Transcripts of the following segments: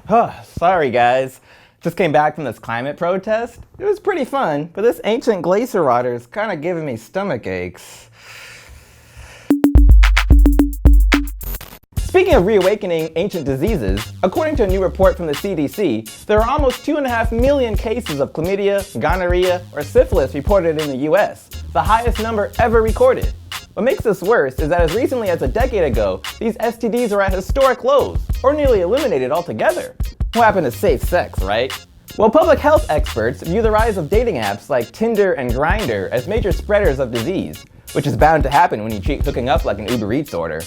Sorry guys, just came back from this climate protest. It was pretty fun, but this ancient glacier water is kind of giving me stomach aches. Speaking of reawakening ancient diseases, according to a new report from the CDC, there are almost 2.5 million cases of chlamydia, gonorrhea, or syphilis reported in the US, the highest number ever recorded. What makes this worse is that as recently as a decade ago, these STDs are at historic lows, or nearly eliminated altogether. What happened to safe sex, right? Well, public health experts view the rise of dating apps like Tinder and Grindr as major spreaders of disease, which is bound to happen when you treat hooking up like an Uber Eats order.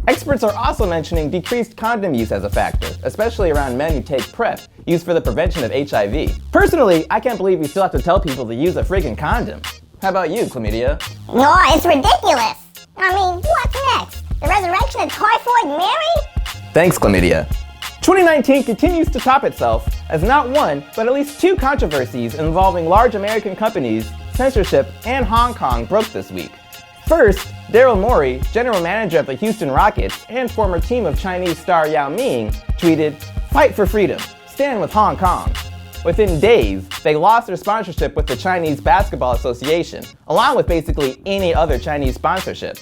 Experts are also mentioning decreased condom use as a factor, especially around men who take PrEP, used for the prevention of HIV. Personally, I can't believe we still have to tell people to use a freaking condom. How about you, Chlamydia? No, it's ridiculous. I mean, what's next? The resurrection of Typhoid Mary? Thanks, Chlamydia. 2019 continues to top itself as not one, but at least two controversies involving large American companies, censorship, and Hong Kong broke this week. First, Daryl Morey, general manager of the Houston Rockets and former team of Chinese star Yao Ming, tweeted, "Fight for freedom. Stand with Hong Kong." Within days, they lost their sponsorship with the Chinese Basketball Association, along with basically any other Chinese sponsorship.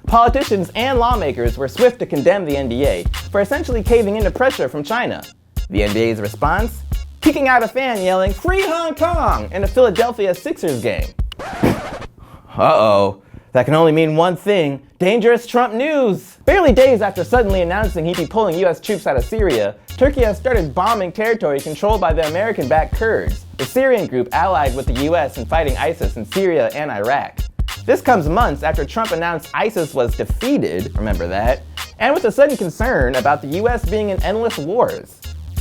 Politicians and lawmakers were swift to condemn the NBA for essentially caving into pressure from China. The NBA's response? Kicking out a fan yelling, "Free Hong Kong!" in a Philadelphia Sixers game. Uh-oh. That can only mean one thing: dangerous Trump news! Barely days after suddenly announcing he'd be pulling US troops out of Syria, Turkey has started bombing territory controlled by the American-backed Kurds, the Syrian group allied with the US in fighting ISIS in Syria and Iraq. This comes months after Trump announced ISIS was defeated, remember that, and with a sudden concern about the US being in endless wars.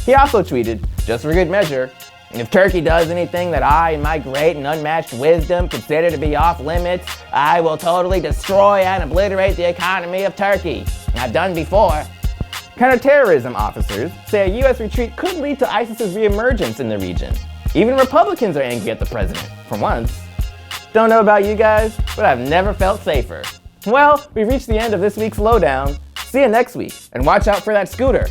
He also tweeted, just for good measure, "If Turkey does anything that I, in my great and unmatched wisdom, consider to be off limits, I will totally destroy and obliterate the economy of Turkey. I've done before." Counterterrorism officers say a US retreat could lead to ISIS's reemergence in the region. Even Republicans are angry at the president, for once. Don't know about you guys, but I've never felt safer. Well, we've reached the end of this week's Lowdown. See you next week, and watch out for that scooter.